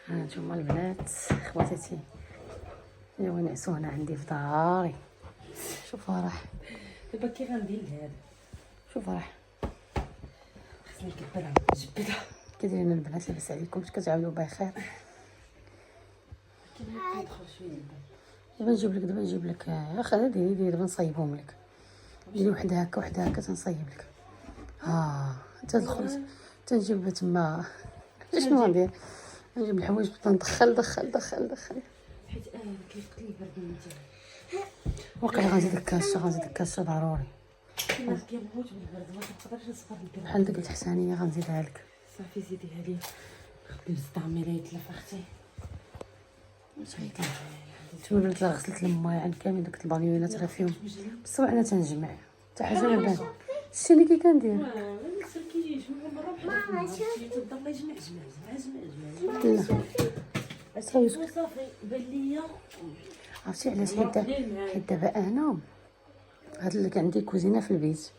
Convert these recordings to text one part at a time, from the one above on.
ها نتوما البنات خواتاتي جاو ينعسو هنا عندي في داري. شوف فرح دابا كي غندير لهذا، شوف فرح خصني نكبرها جبدها. كي دايرين البنات لاباس عليكم؟ واش كتعاونوا بخير؟ كيدخل شويه دابا نجيب لك اخا ديري دابا نصايبهم لك. ديري وحده هكا وحده هكا تنصايب لك. تدخل تنجيب تما. شنو غندير؟ نجيب الحوايج ندخل دخل دخل دخل حيت كيفقد لي البرد من وقيلا غنزيد الكاسه ضروري. الناس كيموت بالبرد، ما كنقدرش نصبر البرد. بحال ديك التحسانيه غنزيدها لك. صافي زيديها لي. خدي الزطامي لا يتلف اختي. شوفي البنات غسلت المواعن كامل داك البانيوينات راه فيهم بالصباح انا تنجمع حتى حاجه ما بان. شتي اللي كي كندير؟ ما نسلكيش مره بحال تضل يجمع لا صافي صافي بان ليا. عرفتي علاش؟ حيت دابا انا هاد اللي عندي كوزينه في البيت،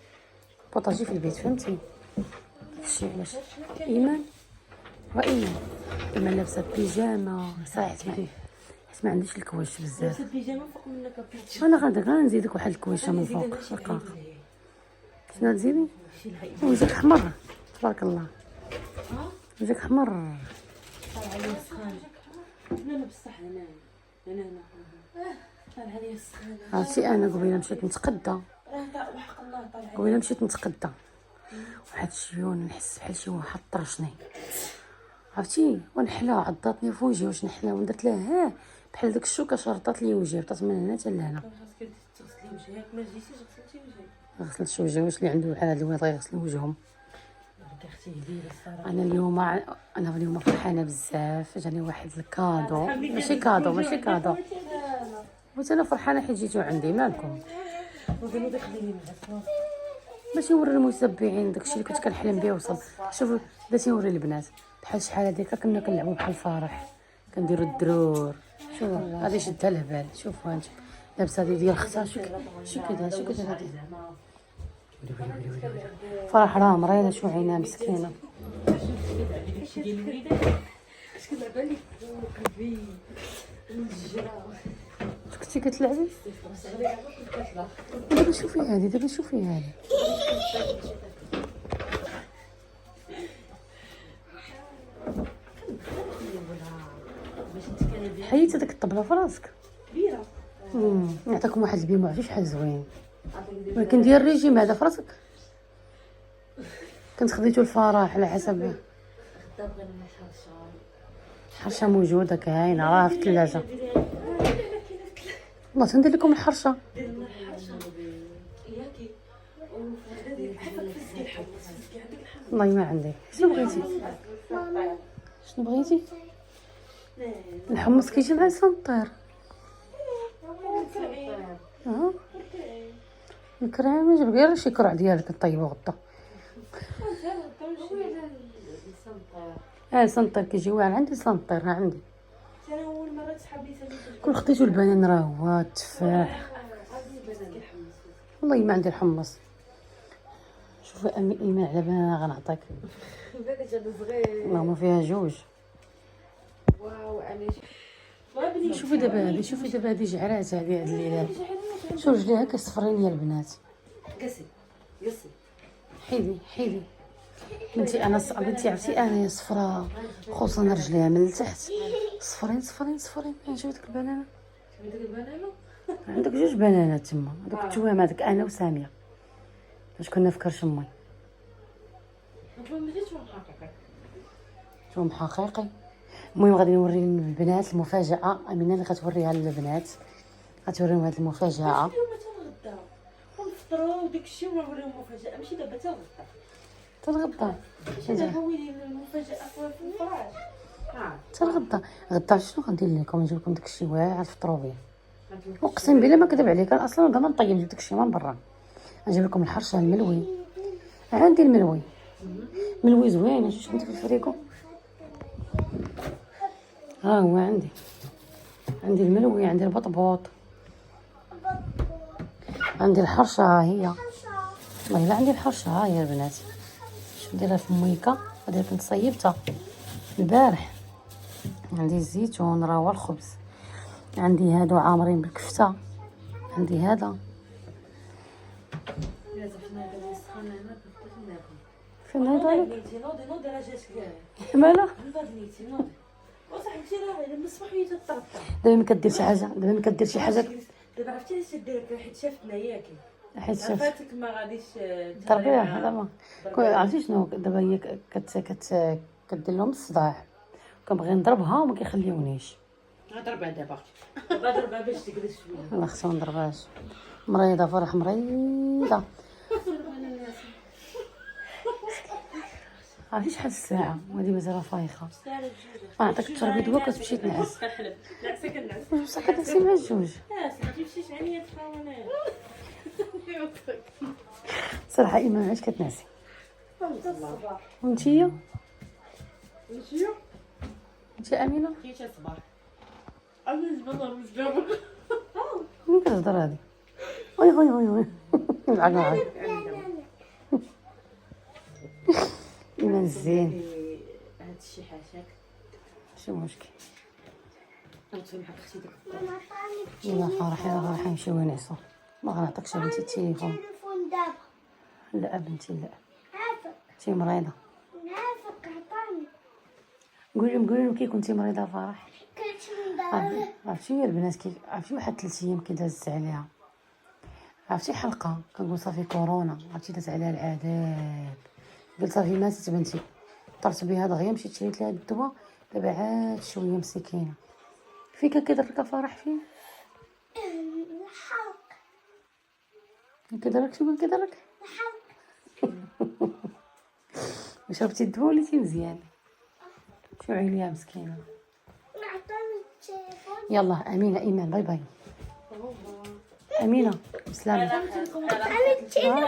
بوطاجي في البيت، فهمتي داكشي علاش. ايمان لابسه بيجامه صحيح حيت ما عنديش الكواش بزاف. لابسه البيجامه فوق منك كابيتش. انا غنزيدك واحد الكويشه من فوق رقاق. شنو تزيدي؟ وجهك احمر تبارك الله. وجهك احمر. طالع لي السخان. لا بصح هنا طالع لي السخان. عرفتي انا قبيله مشيت نتقدى، وحق الله طالع قبيله مشيت نتقدى واحد الشيون نحس بحال شي واحد طرشني، عرفتي، ونحلا عضاتني في وجهي. واش نحلا ودرت لها ها بحال داك الشوكه شرطات لي وجهي، بطات من هنا حتى لهنا. خاصك تغسلي وجهك. ما جيتيش غسلتي وجهك؟ غسلت وجهي. واش اللي عنده بحال هاد الولاد غيغسلوا وجههم؟ اختي هديه الصراحه. انا اليوم فرحانه بزاف. جاني واحد الكادو، ماشي كادو قلت انا فرحانه حيت جيتو عندي. مالكم؟ وقالوا لي خليني معاك. ماشي نوري المتبعين داكشي اللي كنت كنحلم به وصل. شوفوا بلاتي نوري البنات بحال شحال هذيك كنا كنلعبوا بحال الفرح، كنديروا الدرور. شوف غادي شدها الهبال. شوفوا انت لابسه هذه ديال اختها. شو كذا هذه فرح راه مريضه شو عينها مسكينه. اش كنلعب عليك قلبي الجرا. كنتي كتلعبي؟ دابا شوفي هذه حيت هذاك الطبله في راسك كبيره. نعطيكم واحد البيمو عرفتي شحال زوين، ولكن ديال الريجيم هذا في راسك كنت خديتو الفرح على حسب. حرشه موجوده كاينه راه في الثلاجه. والله تندير لكم الحرشه. والله ما عندي. شنو بغيتي؟ الحمص كيجي مع السنطير. الكرعه جيب غير شي كرع ديالك طيبو غدا. سنطير كيجي واعر. عندي سنطير ها عندي. انا اول مره صحابي كون خديتو البنان راه هو التفاح. والله ما عندي الحمص. شوفي امي ايمان على بنانه غنعطيك. بالك انا صغير. اللهم فيها جوج. واو انا شوفي دابا هذه جعرات هذه الليله. شو رجليها كصفرين يا البنات. قسي حيدي بنتي. بنتي عرفتي انا يا صفراء خصوصا رجليها من التحت صفرين. نجيب ديك البنانه. عندك جوج بنانات تما. هذوك التوام هذاك انا وساميه فاش كنا في كرش امي. توم حقيقي. المهم غادي نوري البنات المفاجاه. امينه اللي غتوريها للبنات، غتوريهم هذه المفاجاه. اليوم تنغدا ونفطروا وداك الشيء ونوريهم مفاجاه. ماشي دابا تنغدا. دابا ويلي المفاجاه في الفراش. تنغدا. غدا شنو غندير لكم؟ نجيب لكم داكشي واعر تفطروا به. اقسم بالله ما كذب عليك. انا اصلا دابا نطيب داكشي من برا. نجيب لكم الحرشه الملوي. عندي الملوي زوين. شوف عندي في الفريكو. ها هو عندي الملوي، عندي البطبوط، عندي الحرشه. ها هي والله الا عندي الحرشه. ها هي البنات. شوف نديرها في مويكا. هذه كنت صيبتها البارح عندي الزيتون راه هو الخبز، عندي هادو عامرين بالكفته، عندي هذا فين هذا نيتي نوضي راه جات كاع مالا. نيتي نوضي وصاحبتي راه من الصباح هي تطرطق. دابا ما كدير شي حاجه، دابا ما كدير شي حاجه دابا عرفتي علاش دير حيت شافتنا ياكي حيت شاف عرفاتك ما غاديش تربيه زعما. عرفتي شنو دابا هي كدير لهم الصداع، كنبغي نضربها وما كيخليونيش. غضربها دابا اختي غضربها باش تجلس شويه. ما خصها ما نضربهاش، مريضه فرح مريضه. عرفتي شحال الساعه وهادي مازال فايخه. نعطيك التربيه دواء كتمشي تنعس. كنحلب نعسه كنعس بصح كتنعسي مع الجوج. ما تمشيش عليا تفاونا. صراحه ايمان علاش كتنعسي وانتيا؟ انت امينه كيش الصباح انا زبطه مزبابه مين كتهضر هادي؟ وي وي وي وي العقل ايمان زين. هادشي حاشاك شو مشكل؟ نطفي معاك اختي ديك يلا فرح يلا فرح نمشيو نعسو. ما غنعطيكش بنتي التليفون. التليفون دابا. لا بنتي لا، عافاك انتي مريضه. عافاك عطاني. قولي لهم كي كنتي مريضه فرح. كنت مدار. عرفتي هي البنات عرفتي واحد 3 ايام كي دازت عليها، عرفتي حلقه كنقول صافي كورونا، عرفتي داز عليها العذاب، قلت صافي ماتت بنتي، طرت بها دغيا مشيت شريت لها الدواء. دابا عاد شويه مسكينه. فين كان كيضرك فرح؟ فين الحلق. كيضرك؟ شنو كان كيضرك؟ الحلق. شربتي الدواء وليتي مزيانه؟ شو عليا مسكينه. عطاني التليفون. يلا امينه ايمان باي باي. امينه بسلامه. عطاني التليفون.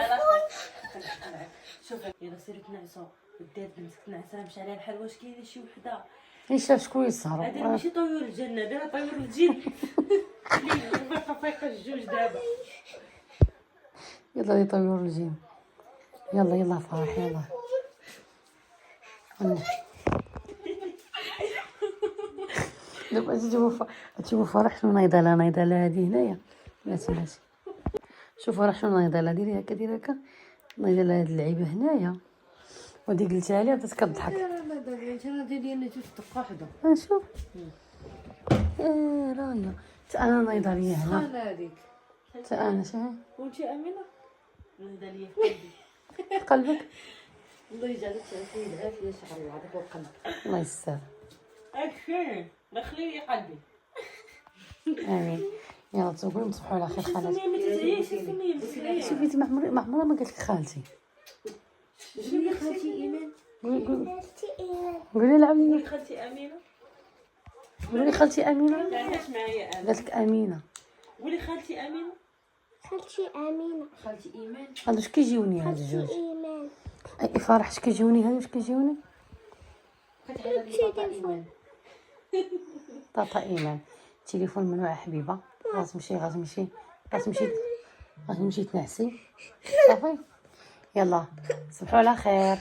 شوف يلا سيري تنعسوا ودات بنتك تنعس راه مشى عليها الحال. واش كاينه شي وحده ايش شاف شكون يسهروا؟ هذا ماشي طيور الجنه دايره طيور الجن. باقا فايقه الجوج دابا. يلا لي طيور الجيم. يلا يلا فرح يلا. دابا تشوفوا فرح شنو نايضه لها هادي هنايا. بلاتي شوفوا فرح شنو نايضه لها. ديري هكا ديري هكا نايضه لها هاد اللعيبه هنايا، ودي قلتها لها بدات كضحك. ما دابا انا ديالي جوج دقه وحده نشوف رايه انا نايضه ليا هنا. انا هذيك انا شي وانتي امينه نايضه ليا في قلبك. الله يجعلك تعرفي العافيه شحال يعطيك القلب. الله يستر. اكفين دخلي لي قلبي. امين. يلا تقولوا تصبحوا على خير خالتي. ما تتعيش سميه شوفي ما عمرها ما قالت لك خالتي. شنو خالتي ايمان؟ قولي لها عمي. قولي خالتي امينه. قولي خالتي امينه. ما عندهاش معايا انا. قالت لك امينه. قولي خالتي امينه. خالتي أمينة. خالتي ايمان. هادو اش كيجيوني هاد خالتي الجوج؟ إيمان. اي فرح اش كيجيوني هادو اش كيجيوني؟ كتعرف لي بابا ايمان. طاطا ايمان. التليفون ممنوع حبيبه. غتمشي تنعسي صافي. يلا صبحوا على خير.